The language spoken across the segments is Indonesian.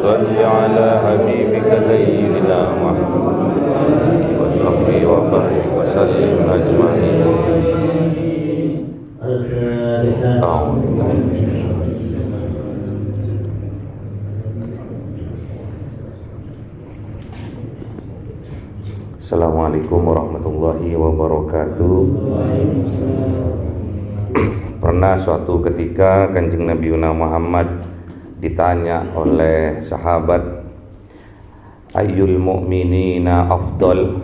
صل على حبيبك سيدنا محمد وصحبه وبارك وسلم أجمعين. أعوذ بالله من الشيطان الرجيم. Assalamualaikum warahmatullahi wabarakatuh. Pernah suatu ketika Kanjeng Nabi Muhammad ditanya oleh sahabat, ayyul mu'minina afdal,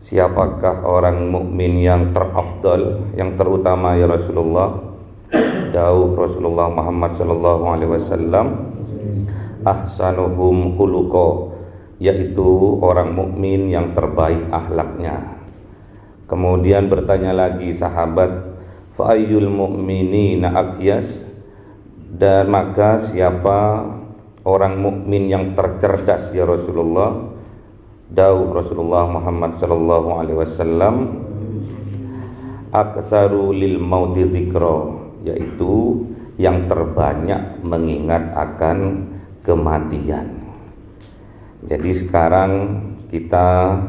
siapakah orang mukmin yang terafdal, yang terutama ya Rasulullah? Dawuh Rasulullah Muhammad sallallahu alaihi wasallam, ahsanuhum khuluqa, yaitu orang mukmin yang terbaik akhlaknya. Kemudian bertanya lagi sahabat, fa ayyul mu'minina aqyas, dan maka siapa orang mukmin yang tercerdas ya Rasulullah? Dawuh Rasulullah Muhammad sallallahu alaihi wasallam, aktsaru lil mauti dzikra, yaitu yang terbanyak mengingat akan kematian. Jadi sekarang kita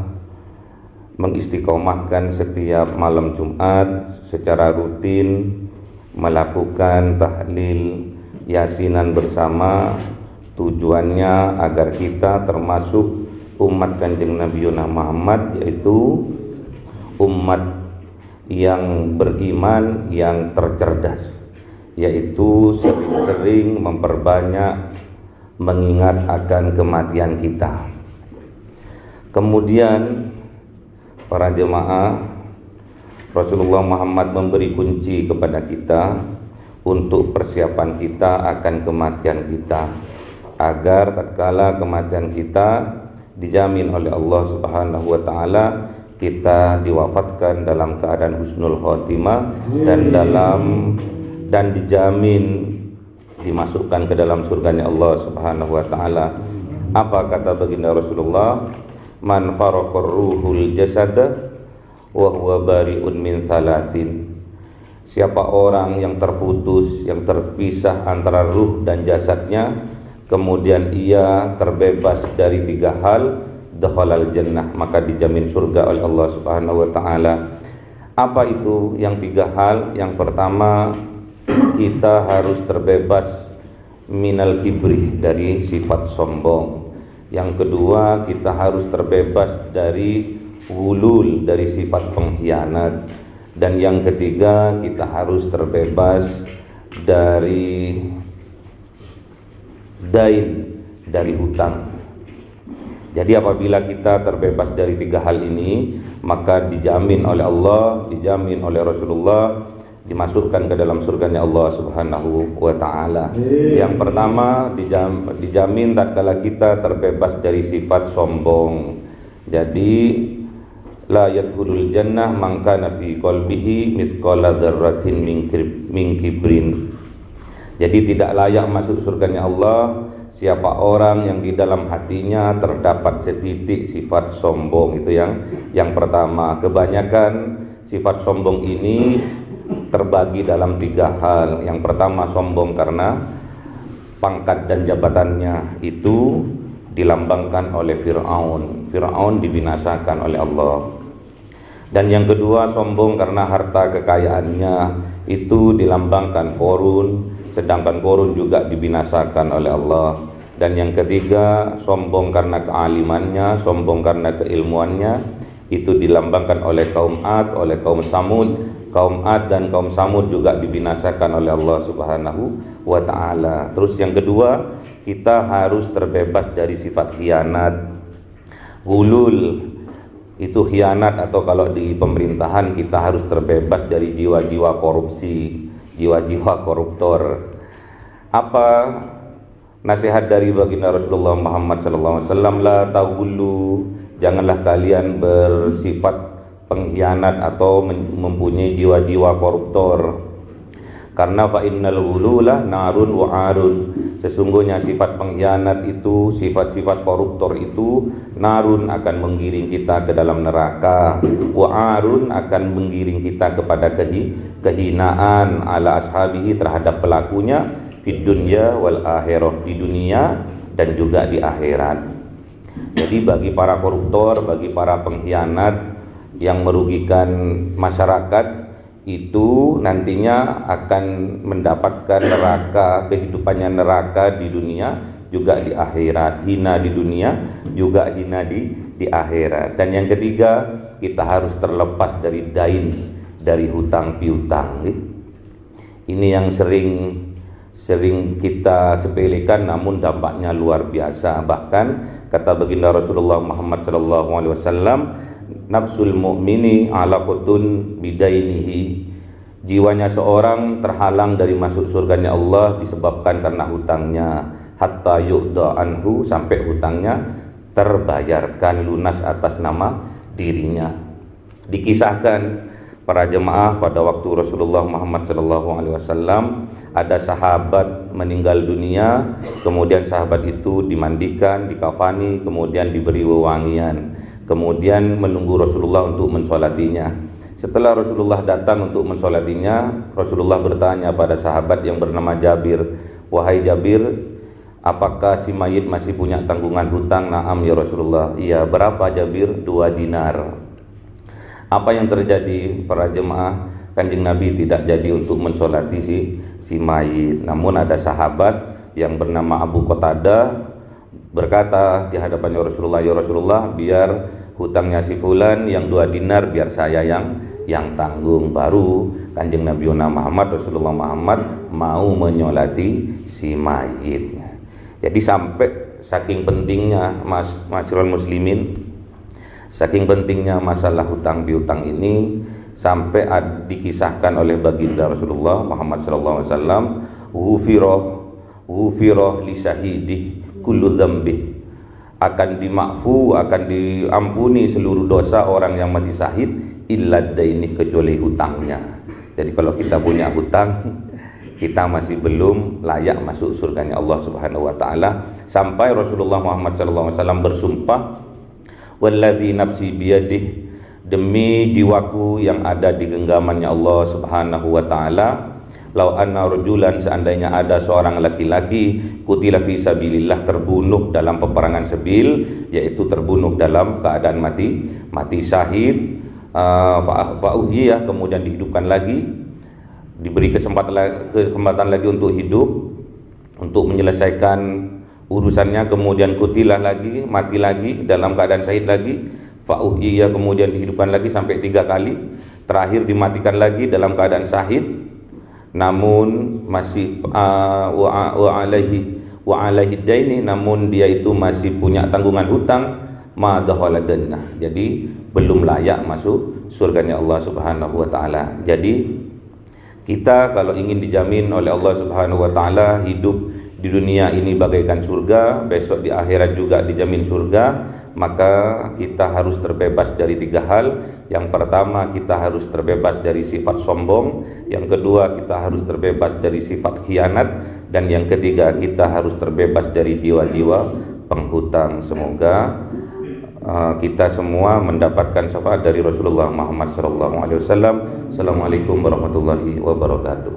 mengistiqomahkan setiap malam Jumat secara rutin melakukan tahlil yasinan bersama, tujuannya agar kita termasuk umat Kanjeng Nabi Muhammad, yaitu umat yang beriman, yang tercerdas, yaitu sering-sering memperbanyak mengingat akan kematian kita. Kemudian para jemaah, Rasulullah Muhammad memberi kunci kepada kita untuk persiapan kita akan kematian kita, agar tatkala kematian kita dijamin oleh Allah Subhanahu wa taala, kita diwafatkan dalam keadaan husnul khotimah dan dijamin dimasukkan ke dalam surganya Allah Subhanahu wa taala. Apa kata baginda Rasulullah? Man faraqar ruhul jasad wa huwa bari'un min thalathin. Siapa orang yang terputus, yang terpisah antara ruh dan jasadnya, kemudian ia terbebas dari 3 hal, dakhalal jannah, maka dijamin surga oleh Allah Subhanahu wa taala. Apa itu yang 3 hal? Yang pertama, kita harus terbebas minal kibri, dari sifat sombong. Yang kedua, kita harus terbebas dari wulul, dari sifat pengkhianat. Dan yang ketiga, kita harus terbebas dari dain, dari hutang. Jadi apabila kita terbebas dari 3 hal ini, maka dijamin oleh Allah, dijamin oleh Rasulullah, dimasukkan ke dalam surganya Allah Subhanahu wa taala. Yang pertama, dijamin tatkala kita terbebas dari sifat sombong. Jadi la yadkhulul jannah man kana fi qalbihi mithqala dzarratin min kibrin. Jadi tidak layak masuk surganya Allah siapa orang yang di dalam hatinya terdapat setitik sifat sombong. Itu yang pertama. Kebanyakan sifat sombong ini terbagi dalam 3 hal. Yang pertama, sombong karena pangkat dan jabatannya itu dilambangkan oleh Fir'aun. Fir'aun dibinasakan oleh Allah. Dan yang kedua, sombong karena harta kekayaannya itu dilambangkan Qarun, sedangkan Qarun juga dibinasakan oleh Allah. Dan yang ketiga, sombong karena kealimannya, sombong karena keilmuannya, itu dilambangkan oleh kaum Ad, oleh kaum Samud. Kaum Ad dan kaum Samud juga dibinasakan oleh Allah Subhanahu wa taala. Terus yang kedua, kita harus terbebas dari sifat khianat. Gulul itu khianat, atau kalau di pemerintahan kita harus terbebas dari jiwa-jiwa korupsi, jiwa-jiwa koruptor. Apa nasihat dari baginda Rasulullah Muhammad sallallahu alaihi wasallam? La taghullu, janganlah kalian bersifat pengkhianat atau mempunyai jiwa-jiwa koruptor. Karena fa innal ghulula narun wa arun, sesungguhnya sifat pengkhianat itu, sifat-sifat koruptor itu narun, akan menggiring kita ke dalam neraka, wa arun, akan menggiring kita kepada kehinaan ala ashabihi, terhadap pelakunya, fid dunya wal akhirah, di dunia dan juga di akhirat. Jadi bagi para koruptor, bagi para pengkhianat yang merugikan masyarakat, itu nantinya akan mendapatkan neraka, kehidupannya neraka di dunia juga di akhirat, hina di dunia juga hina di akhirat. Dan yang ketiga, kita harus terlepas dari dain, dari hutang piutang. Ini yang sering kita sepelekan, namun dampaknya luar biasa. Bahkan kata baginda Rasulullah Muhammad SAW, nafsul mu'mini alaqatun bidainihi, jiwanya seorang terhalang dari masuk surganya Allah disebabkan karena hutangnya, hatta yu'da anhu, sampai hutangnya terbayarkan lunas atas nama dirinya. Dikisahkan para jemaah pada waktu Rasulullah Muhammad SAW, ada sahabat meninggal dunia, kemudian sahabat itu dimandikan, dikafani, kemudian diberi wewangian, kemudian menunggu Rasulullah untuk mensolatinya. Setelah Rasulullah datang untuk mensolatinya, Rasulullah bertanya pada sahabat yang bernama Jabir, wahai Jabir, apakah si mayit masih punya tanggungan hutang? Naam ya Rasulullah. Iya. Berapa Jabir? 2 dinar. Apa yang terjadi para jemaah? Kanjeng Nabi tidak jadi untuk mensolati si mayit. Namun ada sahabat yang bernama Abu Qatadah berkata di hadapan Rasulullah, ya Rasulullah, biar hutangnya si fulan yang 2 dinar biar saya yang tanggung. Baru Kanjeng Nabi Muhammad, Rasulullah Muhammad mau menyolati si mayit. Jadi sampai saking pentingnya masyarul muslimin, saking pentingnya masalah hutang piutang ini, sampai dikisahkan oleh baginda Rasulullah Muhammad SAW, ghufirah li syahidih kullu dzambih, akan diampuni seluruh dosa orang yang mati syahid illa daini, kecuali hutangnya. Jadi kalau kita punya hutang, kita masih belum layak masuk surganya Allah Subhanahu wa taala. Sampai Rasulullah Muhammad SAW bersumpah, walladzi nafsi biyadih, demi jiwaku yang ada di genggamannya Allah Subhanahu wa taala, lau anna rajulan, seandainya ada seorang laki-laki, qutila fi sabilillah, terbunuh dalam peperangan sebil, yaitu terbunuh dalam keadaan mati syahid, fa'uhiyah, kemudian dihidupkan lagi, diberi kesempatan lagi untuk hidup, untuk menyelesaikan urusannya, kemudian qutilah lagi, mati lagi dalam keadaan syahid lagi, fa'uhiyah, kemudian dihidupkan lagi sampai 3 kali, terakhir dimatikan lagi dalam keadaan syahid, namun masih wa alaihi daini, namun dia itu masih punya tanggungan hutang, ma dakhala jannah, jadi belum layak masuk surganya Allah Subhanahu wa taala. Jadi kita kalau ingin dijamin oleh Allah Subhanahu wa taala hidup di dunia ini bagaikan surga, besok di akhirat juga dijamin surga, maka kita harus terbebas dari 3 hal. Yang pertama, kita harus terbebas dari sifat sombong. Yang kedua, kita harus terbebas dari sifat khianat. Dan yang ketiga, kita harus terbebas dari jiwa-jiwa penghutang. Semoga kita semua mendapatkan syafaat dari Rasulullah Muhammad SAW. Assalamualaikum warahmatullahi wabarakatuh.